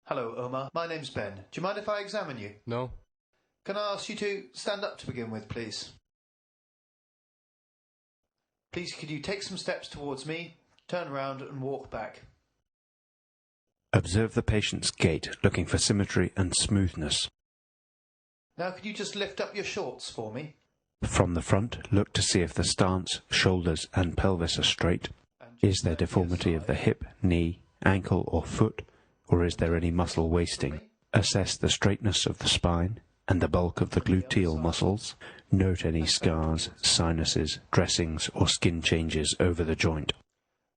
Hello, Omar. My name's Ben. Do you mind if I examine you? No. Can I ask you to stand up to begin with, please? Please, could you take some steps towards me, turn around and walk back? Observe the patient's gait, looking for symmetry and smoothness. Now, could you just lift up your shorts for me? From the front, look to see if the stance, shoulders and pelvis are straight. Is there deformity of the hip, knee, ankle or foot, or is there any muscle wasting? Assess the straightness of the spine and the bulk of the gluteal muscles. Note any scars, sinuses, dressings or skin changes over the joint.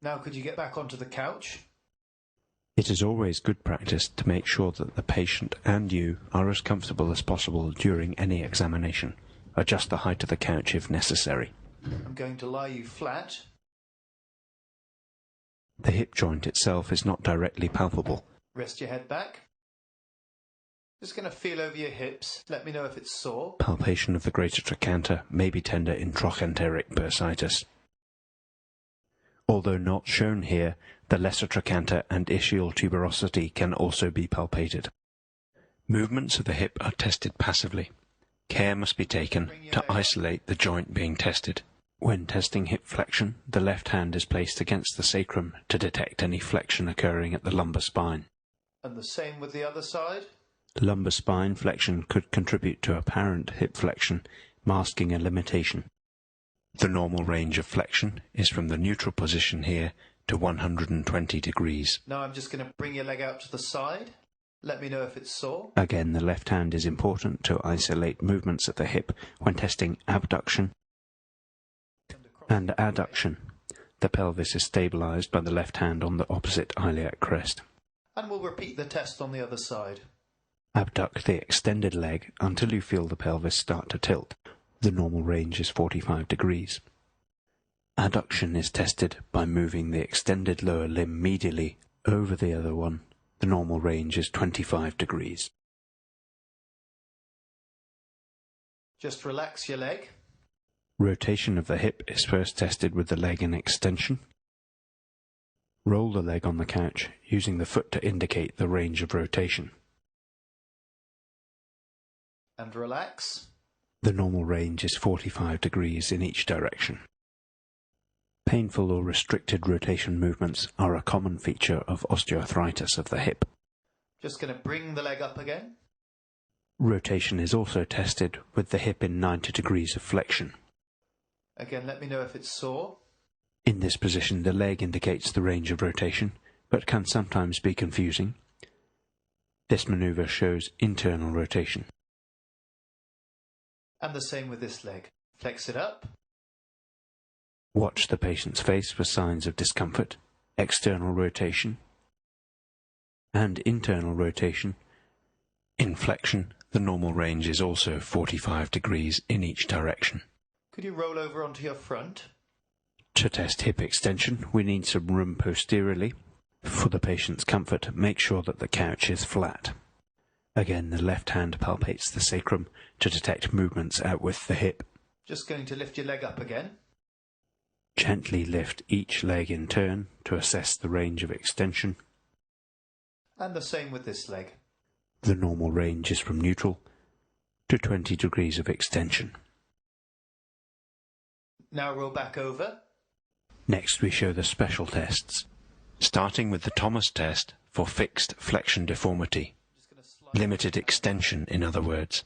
Now, could you get back onto the couch? It is always good practice to make sure that the patient and you are as comfortable as possible during any examination. Adjust the height of the couch if necessary. I'm going to lie you flat. The hip joint itself is not directly palpable. Rest your head back. Just going to feel over your hips. Let me know if it's sore. Palpation of the greater trochanter may be tender in trochanteric bursitis. Although not shown here, the lesser trochanter and ischial tuberosity can also be palpated. Movements of the hip are tested passively. Care must be taken to isolate the joint being tested. When testing hip flexion, the left hand is placed against the sacrum to detect any flexion occurring at the lumbar spine. And the same with the other side? Lumbar spine flexion could contribute to apparent hip flexion, masking a limitation. The normal range of flexion is from the neutral position here to 120 degrees. Now I'm just going to bring your leg out to the side. Let me know if it's sore. Again, the left hand is important to isolate movements at the hip when testing abduction and adduction. The pelvis is stabilized by the left hand on the opposite iliac crest. And we'll repeat the test on the other side. Abduct the extended leg until you feel the pelvis start to tilt. The normal range is 45 degrees. Adduction is tested by moving the extended lower limb medially over the other one. The normal range is 25 degrees. Just relax your leg. Rotation of the hip is first tested with the leg in extension. Roll the leg on the couch, using the foot to indicate the range of rotation. And relax. The normal range is 45 degrees in each direction. Painful or restricted rotation movements are a common feature of osteoarthritis of the hip. Just going to bring the leg up again. Rotation is also tested with the hip in 90 degrees of flexion. Again, let me know if it's sore. In this position, the leg indicates the range of rotation, but can sometimes be confusing. This maneuver shows internal rotation. And the same with this leg. Flex it up. Watch the patient's face for signs of discomfort, external rotation, and internal rotation. In flexion, the normal range is also 45 degrees in each direction. Could you roll over onto your front? To test hip extension, we need some room posteriorly. For the patient's comfort, make sure that the couch is flat. Again, the left hand palpates the sacrum to detect movements out with the hip. Just going to lift your leg up again. Gently lift each leg in turn to assess the range of extension. And the same with this leg. The normal range is from neutral to 20 degrees of extension. Now roll back over. Next we show the special tests, starting with the Thomas test for fixed flexion deformity. Limited extension, in other words.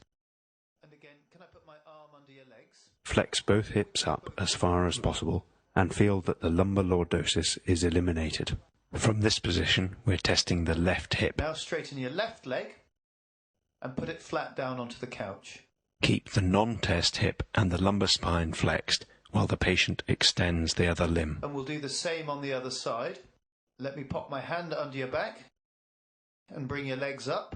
And again, can I put my arm under your legs? Flex both hips up as far as possible and feel that the lumbar lordosis is eliminated. From this position, we're testing the left hip. Now straighten your left leg and put it flat down onto the couch. Keep the non-test hip and the lumbar spine flexed while the patient extends the other limb. And we'll do the same on the other side. Let me pop my hand under your back and bring your legs up.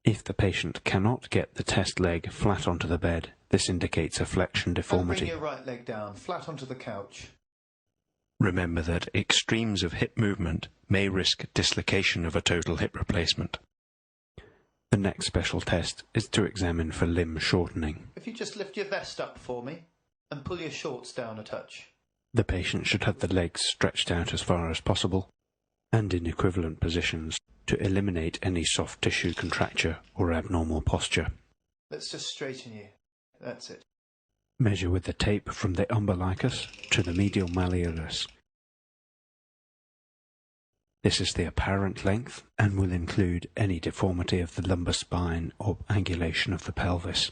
If the patient cannot get the test leg flat onto the bed, this indicates a flexion deformity. And bring your right leg down, flat onto the couch. Remember that extremes of hip movement may risk dislocation of a total hip replacement. The next special test is to examine for limb shortening. If you just lift your vest up for me and pull your shorts down a touch. The patient should have the legs stretched out as far as possible. and in equivalent positions to eliminate any soft tissue contracture or abnormal posture. Let's just straighten you. That's it. Measure with the tape from the umbilicus to the medial malleolus. This is the apparent length and will include any deformity of the lumbar spine or angulation of the pelvis.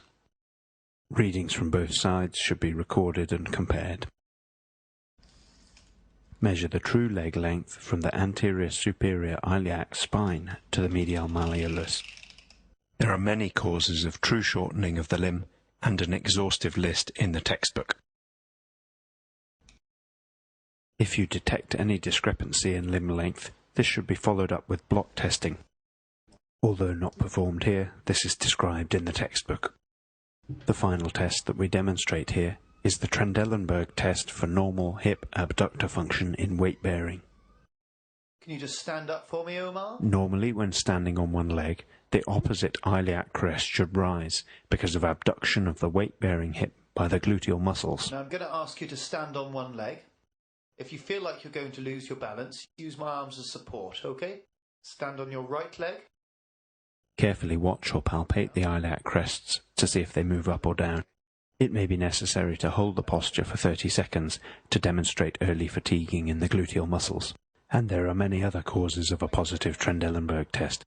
Readings from both sides should be recorded and compared. Measure the true leg length from the anterior superior iliac spine to the medial malleolus. There are many causes of true shortening of the limb and an exhaustive list in the textbook. If you detect any discrepancy in limb length, this should be followed up with blot testing. Although not performed here, this is described in the textbook. The final test that we demonstrate here is the Trendelenburg test for normal hip abductor function in weight bearing. Can you just stand up for me, Omar? Normally, when standing on one leg, the opposite iliac crest should rise because of abduction of the weight-bearing hip by the gluteal muscles. Now I'm going to ask you to stand on one leg. If you feel like you're going to lose your balance, use my arms as support, okay? Stand on your right leg. Carefully watch or palpate the iliac crests to see if they move up or down. It may be necessary to hold the posture for 30 seconds to demonstrate early fatiguing in the gluteal muscles. And there are many other causes of a positive Trendelenburg test.